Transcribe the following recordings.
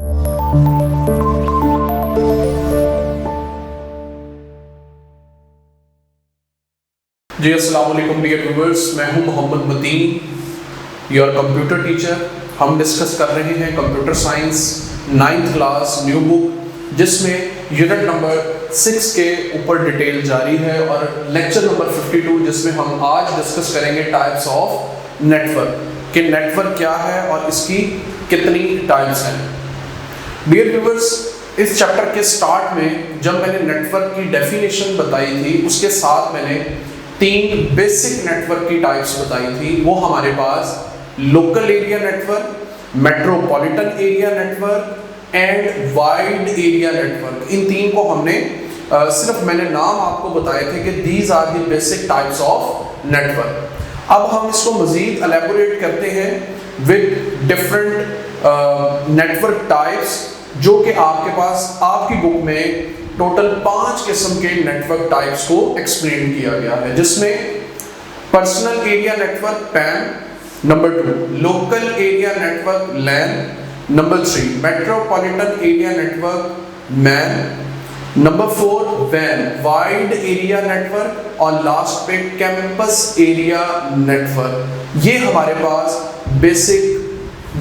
जी अस्सलाम वालेकुम dear viewers, मैं हूं Mohammad Mateen, your computer teacher. हम डिस्कस कर रहे हैं computer science 9th class new book, जिसमें यूनिट नंबर 6 के ऊपर डिटेल जारी है और लेक्चर नंबर 52 जिसमें हम आज डिस्कस करेंगे टाइप्स ऑफ नेटवर्क, कि नेटवर्क क्या है और इसकी कितनी टाइप्स हैं। डियर व्यूअर्स, इस चैप्टर के स्टार्ट में जब मैंने नेटवर्क की डेफिनेशन बताई थी, उसके साथ मैंने 3 बेसिक नेटवर्क की टाइप्स बताई थी। वो हमारे पास local area network, metropolitan area network and wide area network. इन 3 को हमने सिर्फ मैंने नाम आपको बताए थे कि these are the basic types of network. अब हम इसको मजीद एलैबोरेट करते हैं विद डिफरेंट नेटवर्क टाइप्स, जो कि आपके पास आपकी बुक में टोटल 5 किस्म के नेटवर्क टाइप्स को एक्सप्लेन किया गया है, जिसमें personal area network PAN, number 2 local area network LAN, number 3 metropolitan area network MAN, number 4 वैन वाइड एरिया नेटवर्क और लास्ट पे कैंपस एरिया नेटवर्क। ये हमारे पास बेसिक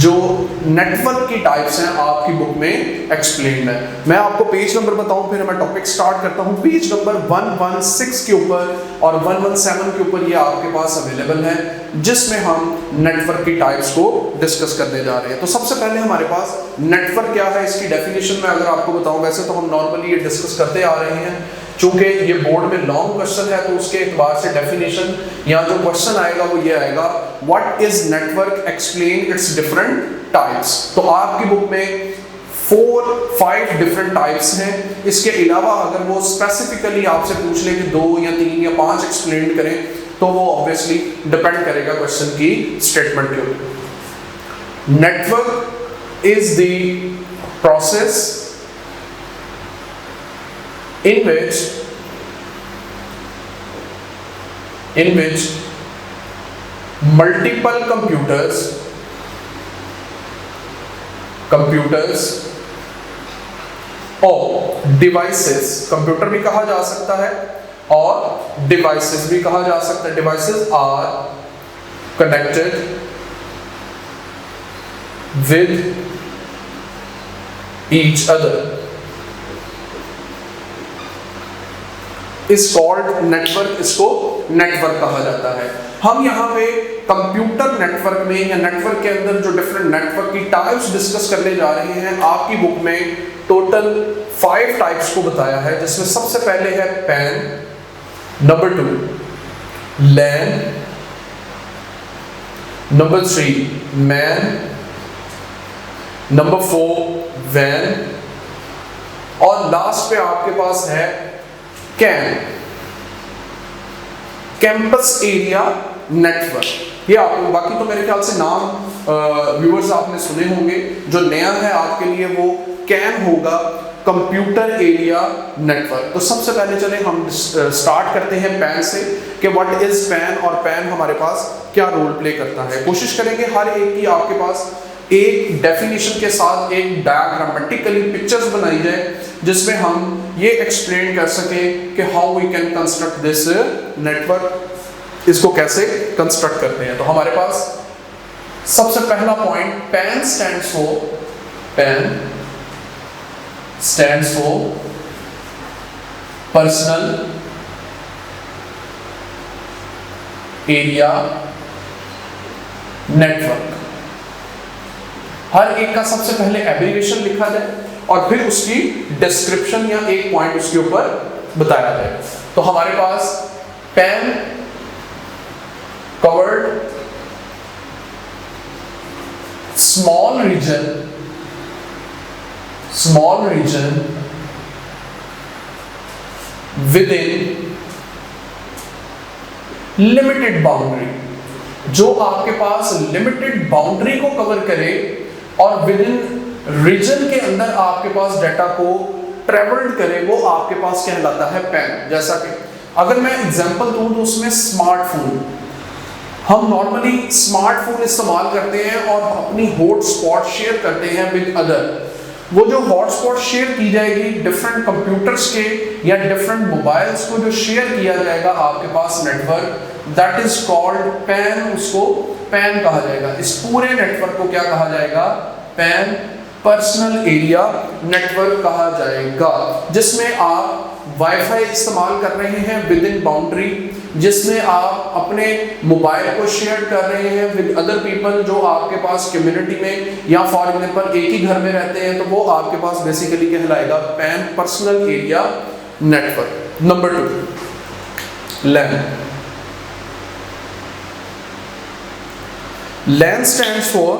जो नेटवर्क की टाइप्स हैं आपकी बुक में एक्सप्लेन्ड है। मैं आपको पेज नंबर बताऊं, फिर मैं टॉपिक स्टार्ट करता हूं। पेज नंबर 116 के ऊपर और 117 के ऊपर ये आपके पास अवेलेबल है, जिसमें हम नेटवर्क की टाइप्स को डिस्कस करने जा रहे हैं। तो सबसे पहले हमारे पास नेटवर्क क्या है, इसकी डेफिनेशन मैं अगर आपको बताऊं, वैसे तो हम नॉर्मली ये डिस्कस करते आ रहे हैं, चूंकि ये बोर्ड में लॉन्ग क्वेश्चन है तो उसके एतबार से डेफिनेशन या जो क्वेश्चन आएगा वो ये आएगा, what is network, explain it's different types. तो आपकी बुक में 4-5 डिफरेंट टाइप्स हैं। इसके अलावा अगर वो स्पेसिफिकली आपसे पूछ ले कि 2 या 3 या 5 एक्सप्लेन करें, तो वो ऑब्वियसली डिपेंड करेगा क्वेश्चन की स्टेटमेंट के ऊपर। Network is the process in which multiple computers और devices, कंप्यूटर भी कहा जा सकता है और devices भी कहा जा सकता है, devices are connected with each other इस कॉल्ड नेटवर्क, इसको नेटवर्क कहा जाता है। हम यहाँ पे कंप्यूटर नेटवर्क में या नेटवर्क के अंदर जो डिफरेंट नेटवर्क की टाइप्स डिस्कस करने जा रहे हैं। आपकी बुक में टोटल 5 टाइप्स को बताया है, जिसमें सबसे पहले है पैन, नंबर 2 लैन, नंबर 3 मैन, नंबर 4 वैन और लास्ट पे आपके पास है कैंपस एरिया नेटवर्क। ये आपको बाकी तो मेरे ख्याल से नाम व्यूअर्स आपने सुने होंगे, जो नया है आपके लिए वो कैन होगा, कंप्यूटर एरिया नेटवर्क। तो सबसे पहले चले हम स्टार्ट करते हैं पैन से कि व्हाट इज पैन और पैन हमारे पास क्या रोल प्ले करता है। कोशिश करेंगे हर एक की आपके पास एक डेफिनेशन के साथ एक डायग्रामेटिकली पिक्चर्स बनाई जाए, जिसमें हम ये एक्सप्लेन कर सकें कि how we can construct this network, इसको कैसे कंस्ट्रक्ट करते हैं। तो हमारे पास सबसे पहला point, PAN stands for personal area network. हर एक का सबसे पहले एब्रिविएशन लिखा जाए और फिर उसकी डिस्क्रिप्शन या एक पॉइंट उसके ऊपर बताया जाए। तो हमारे पास PAN covered small region with in limited boundary, जो आपके पास लिमिटेड बाउंड्री को कवर करे और विद इन रीजन के अंदर आपके पास डाटा को ट्रेवल्ड करे, वो आपके पास कहलाता है पैन। जैसा कि अगर मैं एग्जांपल दूं तो उसमें स्मार्टफोन, हम नॉर्मली स्मार्टफोन इस्तेमाल करते हैं और अपनी हॉटस्पॉट शेयर करते हैं विद अदर। वो जो हॉटस्पॉट शेयर की जाएगी डिफरेंट कंप्यूटर्स के या डिफरेंट मोबाइल्स को जो शेयर किया जाएगा आपके पास network, that is called PAN, उसको पैन कहा जाएगा। इस पूरे नेटवर्क को क्या कहा जाएगा? पैन, पर्सनल एरिया नेटवर्क कहा जाएगा, जिसमें आप वाईफाई इस्तेमाल कर रहे हैं विद इन बाउंड्री, जिसमें आप अपने मोबाइल को शेयर कर रहे हैं विद अदर पीपल जो आपके पास कम्युनिटी में या फॉर एग्जांपल एक ही घर में रहते हैं, तो वो आपके पास बेसिकली कहलाएगा PAN, personal area network. Number 2, LAN. LAN stands for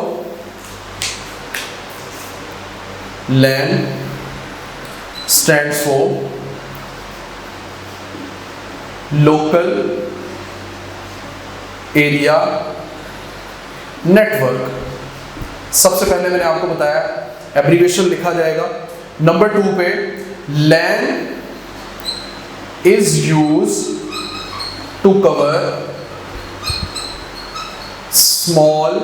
local area network. सबसे पहले मैंने आपको बताया एब्रीविएशन लिखा जाएगा। नंबर 2 पे LAN is use to cover small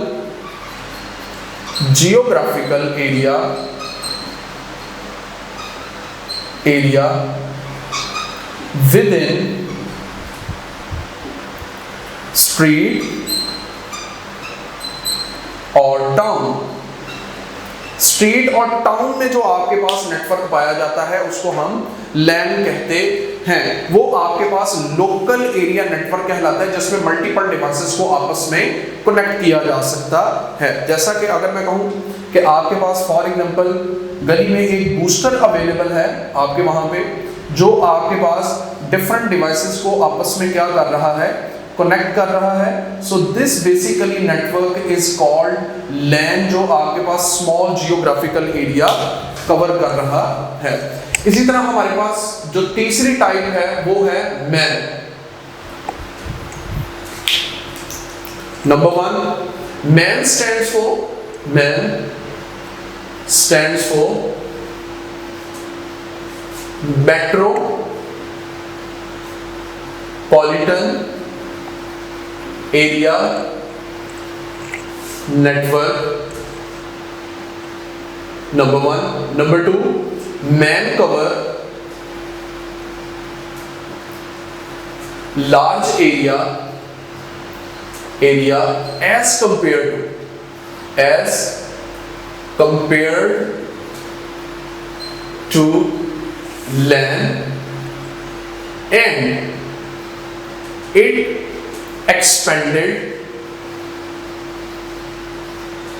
geographical area within street और टाउन। स्ट्रीट और टाउन में जो आपके पास नेटवर्क पाया जाता है उसको हम लैन कहते हैं। वो आपके पास लोकल एरिया नेटवर्क कहलाता है, जिसमें मल्टीपल डिवाइसेस को आपस में कनेक्ट किया जा सकता है। जैसा कि अगर मैं कहूं कि आपके पास फॉर एग्जांपल गली में एक बूस्टर अवेलेबल है आपके वहां पे, जो आपके पास डिफरेंट डिवाइसेस को आपस में क्या कर रहा है? कनेक्ट कर रहा है। So this basically network is called LAN, जो आपके पास स्मॉल जियोग्राफिकल एरिया कवर कर रहा है। इसी तरह हमारे पास जो तीसरी टाइप है वो है man. Number 1, man stands for metropolitan area network, number 1. Number 2, man cover large area as compared to LAN, and it expanded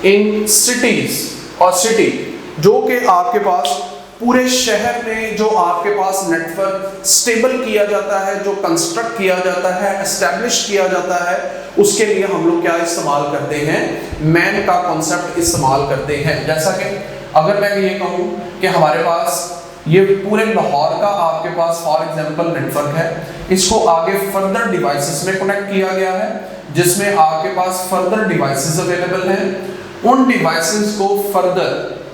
in cities और सिटी, जो कि आपके पास पूरे शहर में जो आपके पास नेटवर्क स्टेबल किया जाता है, जो कंस्ट्रक्ट किया जाता है, एस्टैब्लिश किया जाता है, उसके लिए हम लोग क्या इस्तेमाल करते हैं? मैन का कॉन्सेप्ट इस्तेमाल करते हैं। जैसा कि अगर मैं ये कहूँ कि हमारे पास ये पूरे लाहौर का आपके पास फॉर एग्जांपल नेटवर्क है, इसको आगे फर्दर डिवाइसेस में कनेक्ट किया गया है, जिसमें आपके पास फर्दर डिवाइसेस अवेलेबल हैं। उन डिवाइसेस को फर्दर,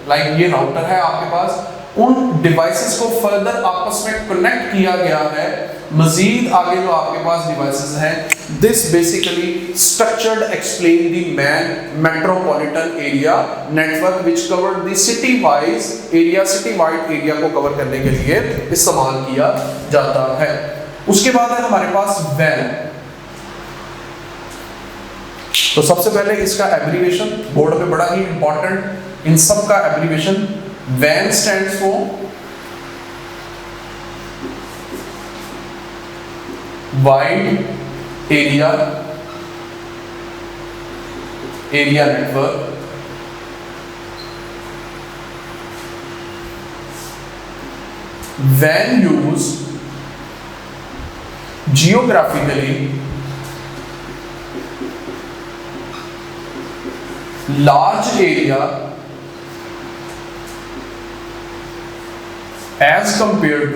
लाइक ये राउटर है आपके पास, उन डिवाइसेस को फर्दर आपस में कनेक्ट किया गया है। मजीद आगे जो आपके पास डिवाइसेस हैं, this basically structured explain the man metropolitan area network which covered the city wide area को कवर करने के लिए इस्तेमाल किया जाता है। उसके बाद है हमारे पास वैन। तो सबसे पहले इसका एब्रीविएशन बोर्ड पे बड़ा ही इंपॉर्टेंट, इन सब का abbreviation WAN stands for Wide Area Network। WAN used geographically large area as compared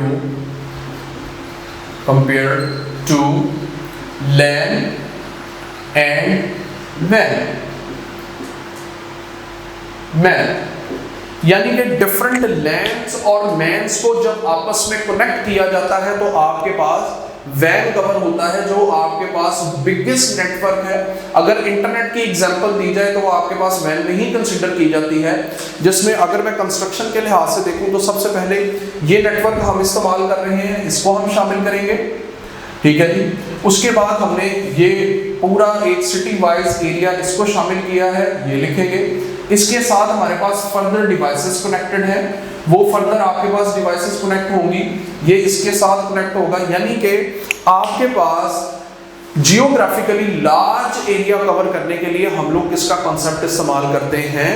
to LAN and WAN। यानी कि डिफरेंट लैंस और मैन्स को जब आपस में कनेक्ट किया जाता है तो आपके पास वैन कवर होता है, जो आपके पास बिगेस्ट नेटवर्क है। अगर इंटरनेट की एग्जांपल दी जाए तो वो आपके पास वैन में ही कंसीडर की जाती है, जिसमें अगर मैं कंस्ट्रक्शन के लिहाज से देखूं तो सबसे पहले ये नेटवर्क हम इस्तेमाल कर रहे हैं, इसको हम शामिल करेंगे, ठीक है जी। उसके बाद हमने ये पूरा एक सिटी वाइज एरिया इसको शामिल किया है, ये लिखेंगे। इसके साथ हमारे पास फर्दर डिवाइसेस कनेक्टेड है, वो फर्दर आपके पास डिवाइसेस कनेक्ट होंगी, ये इसके साथ कनेक्ट होगा, यानी कि आपके पास जियोग्राफिकली लार्ज एरिया कवर करने के लिए हम लोग किसका कॉन्सेप्ट इस्तेमाल करते हैं,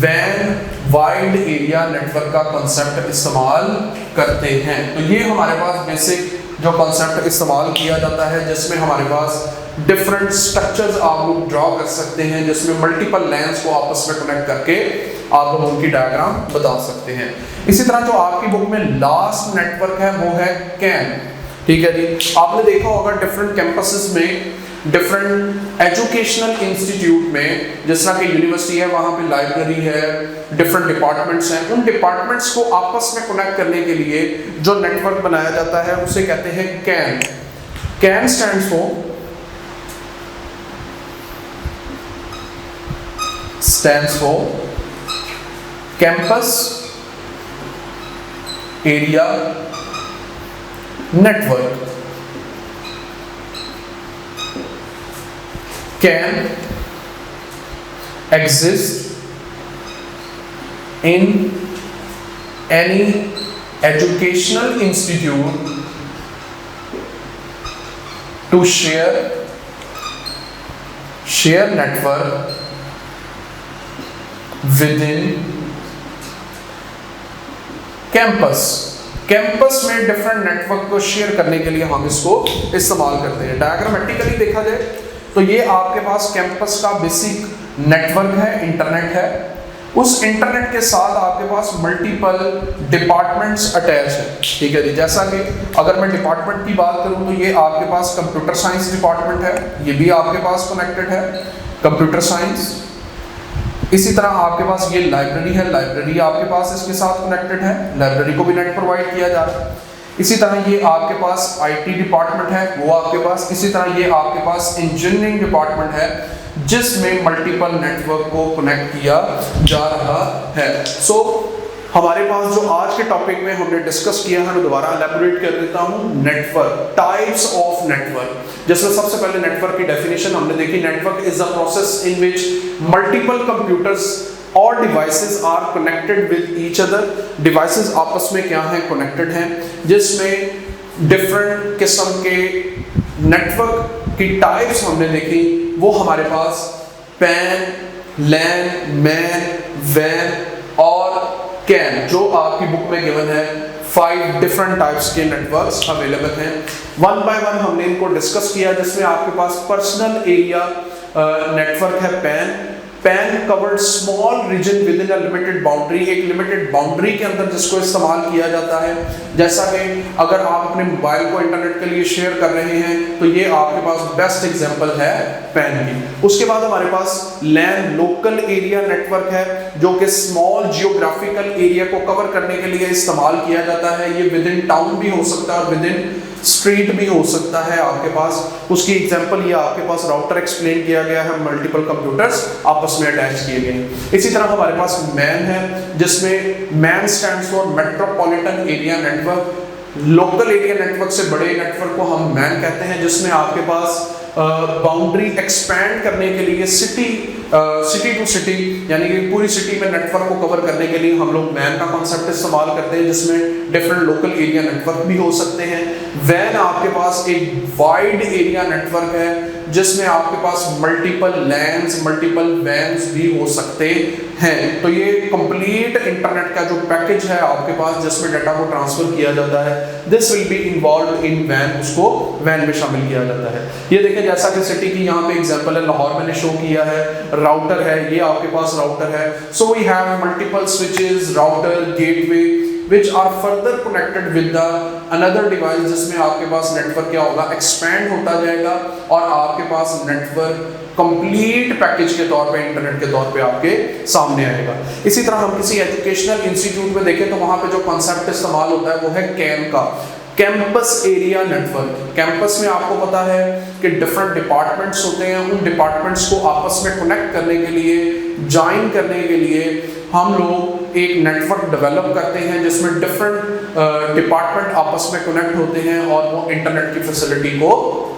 वैन वाइड एरिया नेटवर्क का कॉन्सेप्ट इस्तेमाल करते हैं। तो ये हमारे पास बेसिक जो कॉन्सेप्ट इस्तेमाल किया जाता है, जिसमें हमारे पास डिफरेंट स्ट्रक्चर्स आप लोग ड्रॉ कर सकते हैं, जिसमें मल्टीपल लाइंस को आपस में कनेक्ट करके आप लोग उनकी डायग्राम बता सकते हैं। इसी तरह जो आपकी बुक में लास्ट नेटवर्क है वो है कैन, ठीक है जी। आपने देखा होगा डिफरेंट कैंपसेस में, डिफरेंट एजुकेशनल इंस्टीट्यूट में, जिस तरह की यूनिवर्सिटी है वहाँ पे लाइब्रेरी है, डिफरेंट डिपार्टमेंट्स हैं, उन डिपार्टमेंट्स को आपस में कनेक्ट करने के लिए जो नेटवर्क बनाया जाता है उसे कहते हैं can. Can stands for campus area network। can exist in any educational institute to share network within campus। Campus में डिफरेंट नेटवर्क को शेयर करने के लिए हम इसको इस्तेमाल करते हैं। डायग्रामेटिकली देखा जाए तो ये आपके पास कैंपस का बेसिक नेटवर्क है, इंटरनेट है। उस इंटरनेट के साथ आपके पास मल्टीपल डिपार्टमेंट्स अटैच है, ठीक है जी। जैसा कि अगर मैं डिपार्टमेंट की बात करूं तो ये आपके पास कंप्यूटर साइंस डिपार्टमेंट है, ये भी आपके पास कनेक्टेड है, कंप्यूटर साइंस। इसी तरह आपके पास ये लाइब्रेरी है, लाइब्रेरी आपके पास इसके साथ कनेक्टेड है, लाइब्रेरी को भी नेट प्रोवाइड किया जा रहा है। इसी तरह ये आपके पास आईटी डिपार्टमेंट है, वो आपके पास। इसी तरह ये आपके पास इंजीनियरिंग डिपार्टमेंट है, जिसमें मल्टीपल नेटवर्क को कनेक्ट किया जा रहा है। सो हमारे पास जो आज के टॉपिक में हमने डिस्कस किया है, मैं दोबारा एलैबोरेट कर देता हूँ। नेटवर्क, टाइप्स ऑफ नेटवर्क, जिसमें सबसे पहले नेटवर्क की डेफिनेशन हमने देखी। Network is a process in which multiple computers और devices are connected with each other. Devices आपस में क्या है, कनेक्टेड हैं, जिसमें डिफरेंट किस्म के नेटवर्क की टाइप्स हमने देखी। वो हमारे पास पैन, लैन, मैन, वैन और कैन, जो आपकी बुक में गिवन है 5 डिफरेंट टाइप्स के नेटवर्क्स अवेलेबल हैं। वन बाय वन हमने इनको डिस्कस किया, जिसमें आपके पास पर्सनल एरिया नेटवर्क है PAN. PAN covered small region with in a limited boundary, एक लिमिटेड बाउंड्री के अंदर जिसको इस्तेमाल किया जाता है। जैसा कि अगर आप अपने मोबाइल को इंटरनेट के लिए शेयर कर रहे हैं तो ये आपके पास बेस्ट एग्जांपल है पैन की। उसके बाद हमारे पास लैन, लोकल एरिया नेटवर्क है, जो कि स्मॉल जियोग्राफिकल एरिया को कवर करने के लिए इस्तेमाल किया जाता है। ये विद इन टाउन भी हो सकता है और विद इन स्ट्रीट भी हो सकता है आपके पास। उसकी एग्जांपल ये आपके पास राउटर एक्सप्लेन किया गया है, मल्टीपल कंप्यूटर्स आपस में अटैच किए गए हैं। इसी तरह हमारे पास मैन है, जिसमें man stands for metropolitan area network. Local area network से बड़े नेटवर्क को हम मैन कहते हैं, जिसमें आपके पास बाउंड्री एक्सपैंड करने के लिए सिटी टू सिटी, यानी कि पूरी सिटी में नेटवर्क को कवर करने के लिए हम लोग मैन का कॉन्सेप्ट इस्तेमाल करते हैं, जिसमें डिफरेंट लोकल एरिया नेटवर्क भी हो सकते हैं। वैन आपके पास एक वाइड एरिया नेटवर्क है, जिसमें आपके पास मल्टीपल लैंस, मल्टीपल वैन्स भी हो सकते हैं। तो ये कंप्लीट इंटरनेट का जो पैकेज है आपके पास, जिसमें डाटा को ट्रांसफर किया जाता है, this will be involve in वैन, उसको वैन में शामिल किया जाता है। ये देखें, जैसा कि सिटी की यहाँ पे एग्जांपल है, लाहौर मैंने शो किया है, राउटर है, ये आपके पास राउटर है। So we have multiple switches, router, gateway which are further connected with the another device, जिसमें आपके पास नेटवर्क क्या होगा, एक्सपैंड होता जाएगा और आपके पास नेटवर्क कंप्लीट पैकेज के तौर पे, इंटरनेट के तौर पे आपके सामने आएगा। इसी तरह हम किसी एजुकेशनल इंस्टीट्यूट में देखें तो वहाँ पे जो कॉन्सेप्ट इस्तेमाल होता है वो है कैन का। Campus area network. कैंपस में आपको पता है कि डिफरेंट डिपार्टमेंट्स होते हैं, उन डिपार्टमेंट्स को आपस में कनेक्ट करने के लिए, ज्वाइन करने के लिए हम लोग एक नेटवर्क डेवलप करते हैं जिसमें डिफरेंट डिपार्टमेंट आपस में कनेक्ट होते हैं और वो इंटरनेट की फैसिलिटी को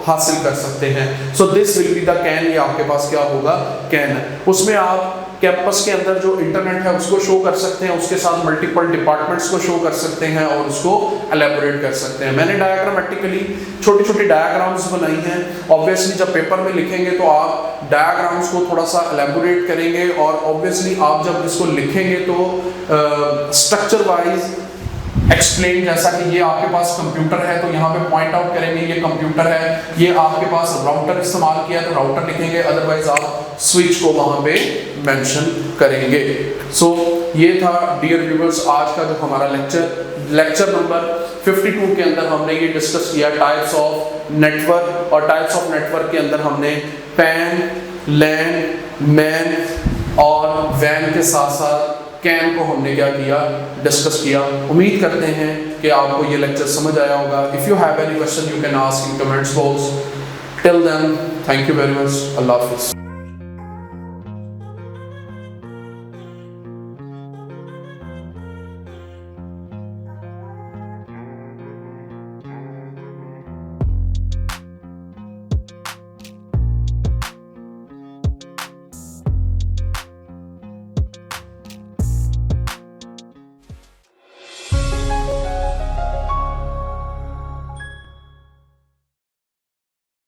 हासिल कर सकते हैं। So this will be the can, ये आपके पास क्या होगा, कैन है। उसमें आप कैंपस के अंदर जो इंटरनेट है उसको शो कर सकते हैं, उसके साथ मल्टीपल डिपार्टमेंट्स को शो कर सकते हैं और उसको एलेबोरेट कर सकते हैं। मैंने डायग्रामेटिकली छोटी छोटी डायग्राम्स बनाई हैं। ऑब्वियसली जब पेपर में लिखेंगे तो आप डायग्राम्स को थोड़ा सा एलेबोरेट करेंगे और ऑब्वियसली आप जब इसको लिखेंगे तो स्ट्रक्चर वाइज एक्सप्लेन, जैसा कि ये आपके पास कंप्यूटर है तो यहाँ पे पॉइंट आउट करेंगे ये कंप्यूटर है, ये आपके पास राउटर इस्तेमाल किया तो राउटर लिखेंगे, अदरवाइज आप स्विच को वहां पे मेंशन करेंगे। सो ये था डियर व्यूअर्स आज का जो हमारा लेक्चर नंबर 52 के अंदर हमने ये डिस्कस किया टाइप्स ऑफ नेटवर्क, और टाइप्स ऑफ नेटवर्क के अंदर हमने पैन, लैन, मैन और वैन के साथ साथ कैन को हमने क्या किया, डिस्कस किया। उम्मीद करते हैं कि आपको ये लेक्चर समझ आया होगा। If you have any question you can ask in comments box. Till then thank you very much. अल्लाह हाफिज़।